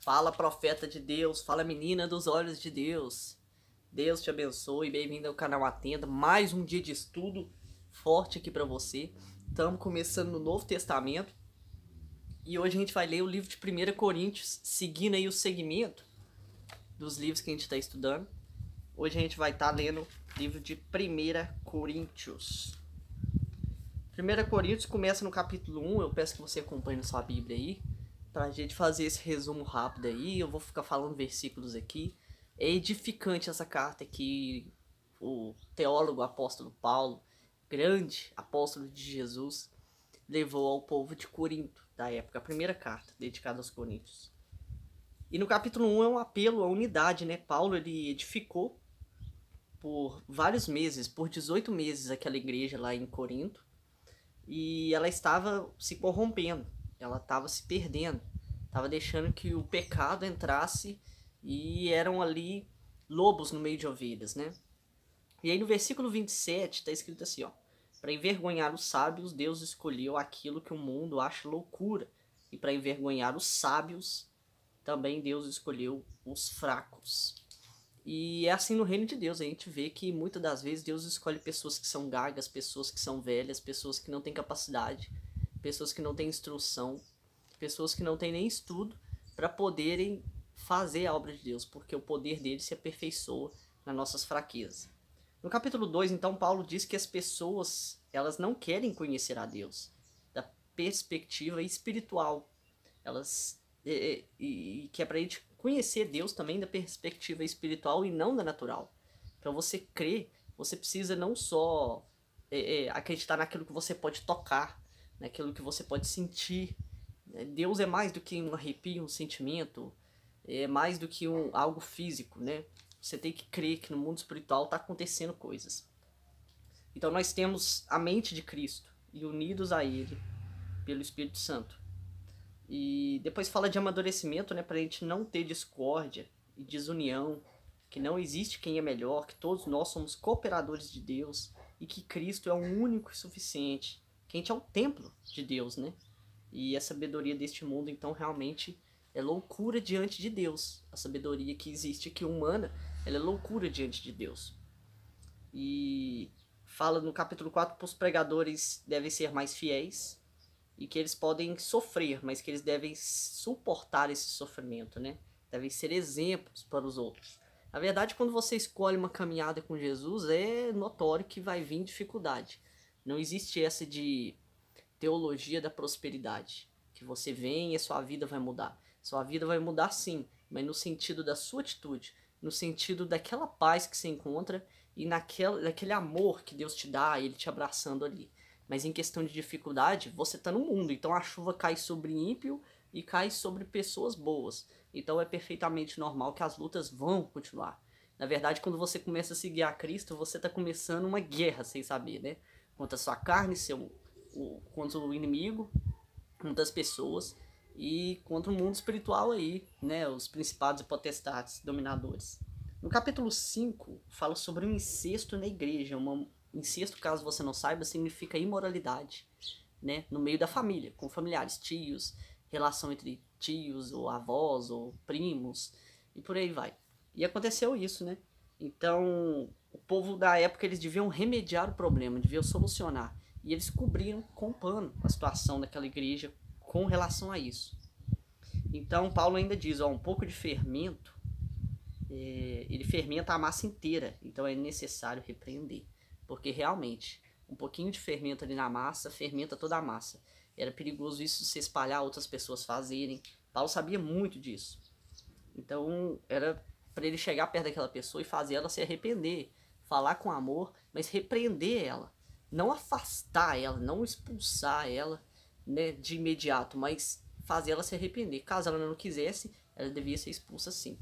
Fala, profeta de Deus, fala, menina dos olhos de Deus. Deus te abençoe, bem-vindo ao canal Atenda. Mais um dia de estudo forte aqui para você. Estamos começando no Novo Testamento e hoje a gente vai ler o livro de 1 Coríntios, seguindo aí o segmento dos livros que a gente está estudando. Hoje a gente vai estar lendo o livro de 1 Coríntios. 1 Coríntios começa no capítulo 1, eu peço que você acompanhe na sua Bíblia aí, pra gente fazer esse resumo rápido aí. Eu vou ficar falando versículos aqui. É edificante essa carta que o teólogo apóstolo Paulo, grande apóstolo de Jesus, levou ao povo de Corinto da época, a primeira carta dedicada aos coríntios. E no capítulo 1 é um apelo à unidade, né? Paulo ele edificou por vários meses, por 18 meses, aquela igreja lá em Corinto. E ela estava se corrompendo, ela estava se perdendo, estava deixando que o pecado entrasse e eram ali lobos no meio de ovelhas, né? E aí no versículo 27 está escrito assim, ó: para envergonhar os sábios, Deus escolheu aquilo que o mundo acha loucura, e para envergonhar os sábios, também Deus escolheu os fracos. E é assim no reino de Deus, a gente vê que muitas das vezes Deus escolhe pessoas que são gagas, pessoas que são velhas, pessoas que não têm capacidade, pessoas que não têm instrução, pessoas que não têm nem estudo para poderem fazer a obra de Deus, porque o poder dele se aperfeiçoa nas nossas fraquezas. No capítulo 2, então, Paulo diz que as pessoas, elas não querem conhecer a Deus da perspectiva espiritual. Elas e que é pra gente conhecer Deus também da perspectiva espiritual e não da natural. Para você crer, você precisa não só acreditar naquilo que você pode tocar, naquilo que você pode sentir. Deus é mais do que um arrepio, um sentimento, é mais do que algo físico, né? Você tem que crer que no mundo espiritual está acontecendo coisas. Então nós temos a mente de Cristo e unidos a Ele pelo Espírito Santo. E depois fala de amadurecimento, né, pra gente não ter discórdia e desunião, que não existe quem é melhor, que todos nós somos cooperadores de Deus e que Cristo é o único e suficiente, que a gente é o templo de Deus, né? E a sabedoria deste mundo, então, realmente é loucura diante de Deus. A sabedoria que existe aqui humana, ela é loucura diante de Deus. E fala no capítulo 4 que os pregadores devem ser mais fiéis, e que eles podem sofrer, mas que eles devem suportar esse sofrimento, né? Devem ser exemplos para os outros. Na verdade, quando você escolhe uma caminhada com Jesus, é notório que vai vir dificuldade. Não existe essa de teologia da prosperidade, que você vem e a sua vida vai mudar. Sua vida vai mudar sim, mas no sentido da sua atitude, no sentido daquela paz que você encontra e naquele amor que Deus te dá, Ele te abraçando ali. Mas em questão de dificuldade, você está no mundo, então a chuva cai sobre ímpio e cai sobre pessoas boas. Então é perfeitamente normal que as lutas vão continuar. Na verdade, quando você começa a seguir a Cristo, você está começando uma guerra sem saber, né? Contra a sua carne, contra o inimigo, contra as pessoas e contra o mundo espiritual aí, né? Os principados e potestades, dominadores. No capítulo 5, fala sobre um incesto na igreja, incesto, caso você não saiba, significa imoralidade, né? No meio da família, com familiares, tios, relação entre tios, ou avós, ou primos, e por aí vai. E aconteceu isso, né? Então, o povo da época, eles deviam remediar o problema, deviam solucionar. E eles cobriram com pano a situação daquela igreja com relação a isso. Então, Paulo ainda diz, ó, um pouco de fermento, ele fermenta a massa inteira, então é necessário repreender. Porque realmente, um pouquinho de fermento ali na massa, fermenta toda a massa. Era perigoso isso se espalhar, outras pessoas fazerem. Paulo sabia muito disso. Então, era para ele chegar perto daquela pessoa e fazer ela se arrepender. Falar com amor, mas repreender ela. Não afastar ela, não expulsar ela, né, de imediato, mas fazer ela se arrepender. Caso ela não quisesse, ela devia ser expulsa sim.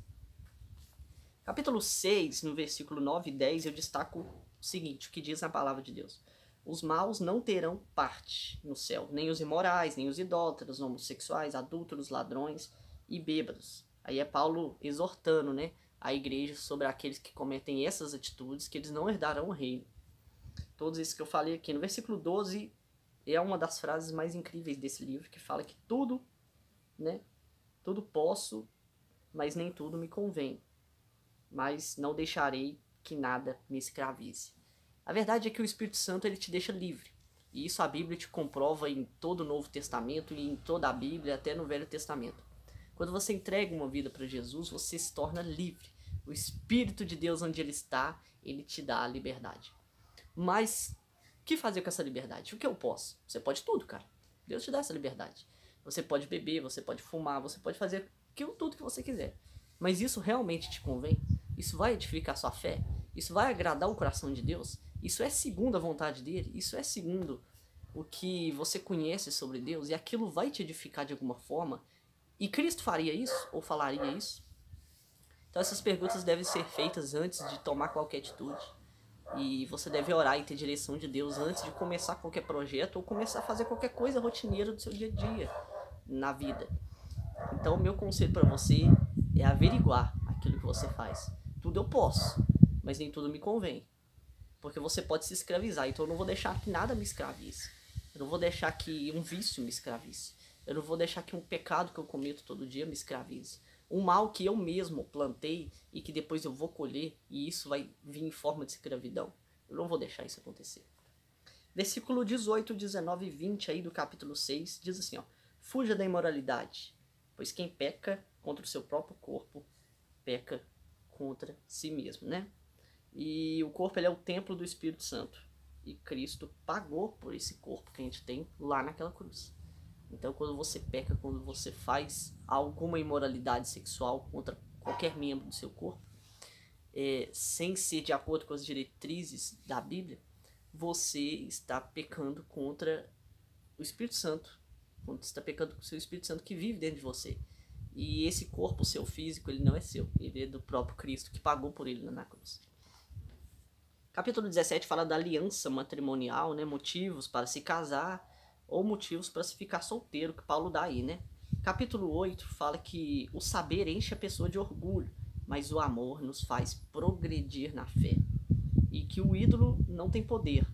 Capítulo 6, no versículo 9 e 10, eu destaco o seguinte, o que diz a palavra de Deus. Os maus não terão parte no céu, nem os imorais, nem os idólatras, homossexuais, adúlteros, ladrões e bêbados. Aí é Paulo exortando, né, a igreja sobre aqueles que cometem essas atitudes, que eles não herdarão o reino. Todos esses que eu falei aqui. No versículo 12, é uma das frases mais incríveis desse livro, que fala que tudo, né, tudo posso mas nem tudo me convém. Mas não deixarei que nada me escravize. A verdade é que o Espírito Santo ele te deixa livre. E isso a Bíblia te comprova em todo o Novo Testamento e em toda a Bíblia, até no Velho Testamento. Quando você entrega uma vida para Jesus, você se torna livre. O Espírito de Deus, onde ele está, ele te dá a liberdade. Mas o que fazer com essa liberdade? O que eu posso? Você pode tudo, cara. Deus te dá essa liberdade. Você pode beber, você pode fumar, você pode fazer tudo que você quiser. Mas isso realmente te convém? Isso vai edificar sua fé? Isso vai agradar o coração de Deus? Isso é segundo a vontade dele? Isso é segundo o que você conhece sobre Deus? E aquilo vai te edificar de alguma forma? E Cristo faria isso? Ou falaria isso? Então essas perguntas devem ser feitas antes de tomar qualquer atitude. E você deve orar e ter direção de Deus antes de começar qualquer projeto ou começar a fazer qualquer coisa rotineira do seu dia a dia na vida. Então o meu conselho para você é averiguar aquilo que você faz. Tudo eu posso, mas nem tudo me convém. Porque você pode se escravizar, então eu não vou deixar que nada me escravize. Eu não vou deixar que um vício me escravize. Eu não vou deixar que um pecado que eu cometo todo dia me escravize. Um mal que eu mesmo plantei e que depois eu vou colher, e isso vai vir em forma de escravidão. Eu não vou deixar isso acontecer. Versículo 18, 19 e 20 aí do capítulo 6 diz assim, ó: fuja da imoralidade, pois quem peca contra o seu próprio corpo, peca contra si mesmo, né? E o corpo ele é o templo do Espírito Santo. E Cristo pagou por esse corpo que a gente tem lá naquela cruz. Então quando você peca, quando você faz alguma imoralidade sexual contra qualquer membro do seu corpo, sem ser de acordo com as diretrizes da Bíblia, você está pecando contra o Espírito Santo. Você está pecando contra o seu Espírito Santo que vive dentro de você. E esse corpo, seu físico, ele não é seu. Ele é do próprio Cristo que pagou por ele na cruz. Capítulo 17 fala da aliança matrimonial, né? Motivos para se casar ou motivos para se ficar solteiro, que Paulo dá aí, né? Capítulo 8 fala que o saber enche a pessoa de orgulho, mas o amor nos faz progredir na fé. E que o ídolo não tem poder,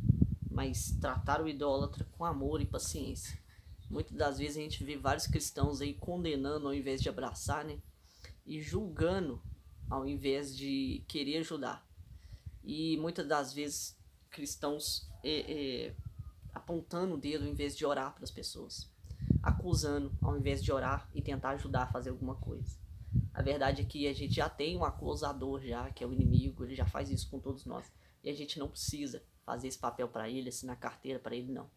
mas tratar o idólatra com amor e paciência. Muitas das vezes a gente vê vários cristãos aí condenando ao invés de abraçar, né? E julgando ao invés de querer ajudar. E muitas das vezes cristãos apontando o dedo ao invés de orar para as pessoas, acusando ao invés de orar e tentar ajudar a fazer alguma coisa. A verdade é que a gente já tem um acusador já, que é o inimigo, ele já faz isso com todos nós. E a gente não precisa fazer esse papel para ele, assinar carteira para ele, não.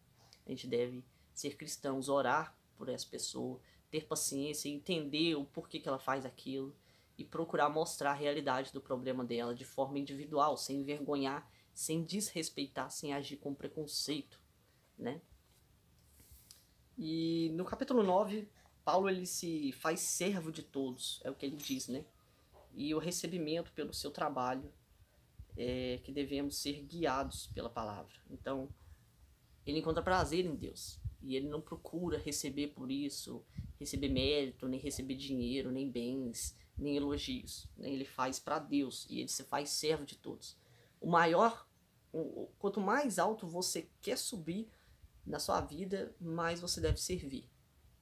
A gente deve ser cristãos, orar por essa pessoa, ter paciência, entender o porquê que ela faz aquilo e procurar mostrar a realidade do problema dela de forma individual, sem envergonhar, sem desrespeitar, sem agir com preconceito, né? E no capítulo 9, Paulo ele se faz servo de todos, é o que ele diz, né? E o recebimento pelo seu trabalho é que devemos ser guiados pela palavra. Então, ele encontra prazer em Deus. E ele não procura receber por isso, receber mérito, nem receber dinheiro, nem bens, nem elogios. Né? Ele faz para Deus e ele se faz servo de todos. Quanto mais alto você quer subir na sua vida, mais você deve servir.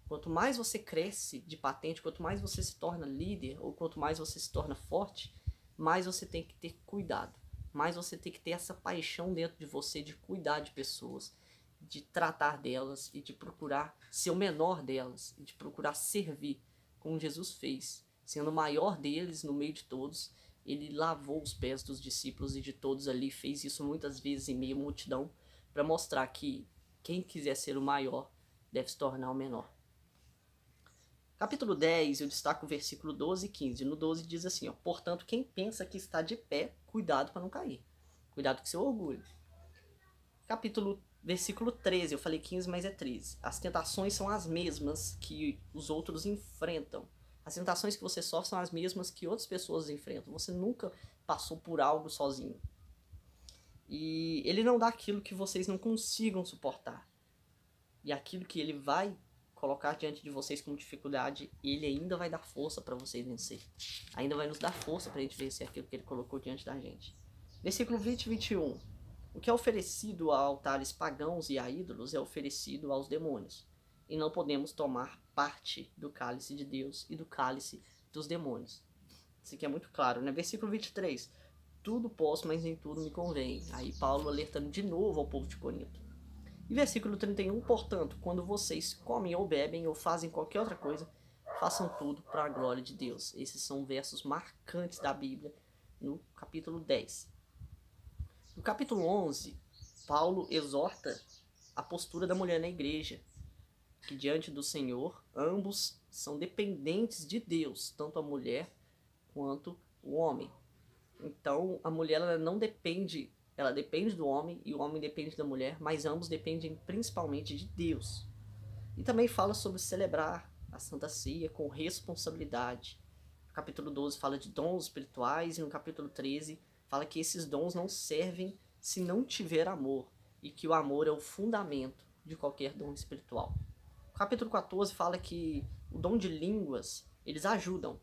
Quanto mais você cresce de patente, quanto mais você se torna líder, ou quanto mais você se torna forte, mais você tem que ter cuidado. Mais você tem que ter essa paixão dentro de você de cuidar de pessoas, de tratar delas e de procurar ser o menor delas, e de procurar servir, como Jesus fez. Sendo o maior deles no meio de todos, ele lavou os pés dos discípulos e de todos ali, fez isso muitas vezes em meio à multidão, para mostrar que quem quiser ser o maior deve se tornar o menor. Capítulo 10, eu destaco o versículo 12 e 15. No 12 diz assim, ó: portanto, quem pensa que está de pé, cuidado para não cair. Cuidado com seu orgulho. Versículo 13, eu falei 15, mas é 13. As tentações são as mesmas que os outros enfrentam. As tentações que você sofre são as mesmas que outras pessoas enfrentam. Você nunca passou por algo sozinho. E ele não dá aquilo que vocês não consigam suportar. E aquilo que ele vai colocar diante de vocês como dificuldade, ele ainda vai dar força para vocês vencer. Ainda vai nos dar força para a gente vencer aquilo que ele colocou diante da gente. Versículo 20 e 21. O que é oferecido a altares pagãos e a ídolos é oferecido aos demônios. E não podemos tomar parte do cálice de Deus e do cálice dos demônios. Isso aqui é muito claro, né? Versículo 23. Tudo posso, mas nem tudo me convém. Aí Paulo alertando de novo ao povo de Corinto. E versículo 31, portanto, quando vocês comem ou bebem ou fazem qualquer outra coisa, façam tudo para a glória de Deus. Esses são versos marcantes da Bíblia no capítulo 10. No capítulo 11, Paulo exorta a postura da mulher na igreja, que diante do Senhor, ambos são dependentes de Deus, tanto a mulher quanto o homem. Então, a mulher ela não depende, ela depende do homem e o homem depende da mulher, mas ambos dependem principalmente de Deus. E também fala sobre celebrar a Santa Ceia com responsabilidade. No capítulo 12 fala de dons espirituais e no capítulo 13 fala que esses dons não servem se não tiver amor e que o amor é o fundamento de qualquer dom espiritual. No capítulo 14 fala que o dom de línguas, eles ajudam,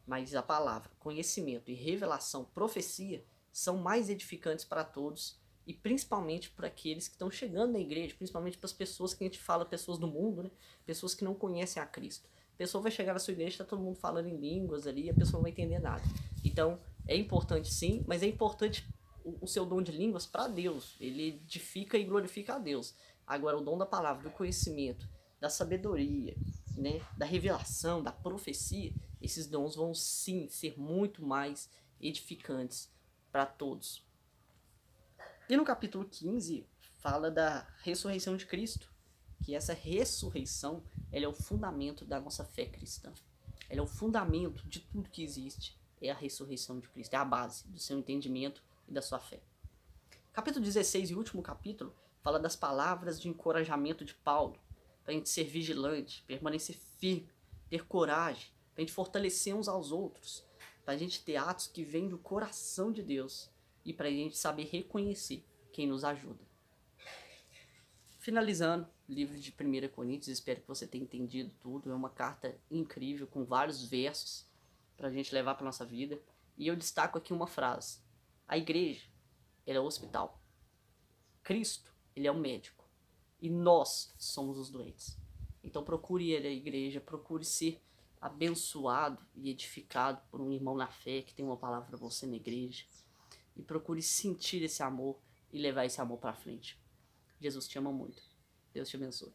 mas a palavra, conhecimento e revelação, profecia, são mais edificantes para todos e principalmente para aqueles que estão chegando na igreja, principalmente para as pessoas que a gente fala, pessoas do mundo, né? Pessoas que não conhecem a Cristo. A pessoa vai chegar na sua igreja, está todo mundo falando em línguas ali, a pessoa não vai entender nada. Então, é importante sim, mas é importante o seu dom de línguas para Deus. Ele edifica e glorifica a Deus. Agora, o dom da palavra, do conhecimento, da sabedoria, né, da revelação, da profecia, esses dons vão sim ser muito mais edificantes para todos. E no capítulo 15 fala da ressurreição de Cristo, que essa ressurreição ela é o fundamento da nossa fé cristã. Ela é o fundamento de tudo que existe, é a ressurreição de Cristo, é a base do seu entendimento e da sua fé. Capítulo 16 e último capítulo fala das palavras de encorajamento de Paulo, para a gente ser vigilante, permanecer firme, ter coragem, para a gente fortalecer uns aos outros, para a gente ter atos que vêm do coração de Deus e para a gente saber reconhecer quem nos ajuda. Finalizando, livro de 1 Coríntios, espero que você tenha entendido tudo. É uma carta incrível, com vários versos para a gente levar para nossa vida. E eu destaco aqui uma frase. A igreja, ela é o hospital. Cristo, ele é o médico. E nós somos os doentes. Então procure ir à igreja, procure ser abençoado e edificado por um irmão na fé que tem uma palavra para você na igreja. E procure sentir esse amor e levar esse amor para frente. Jesus te ama muito. Deus te abençoe.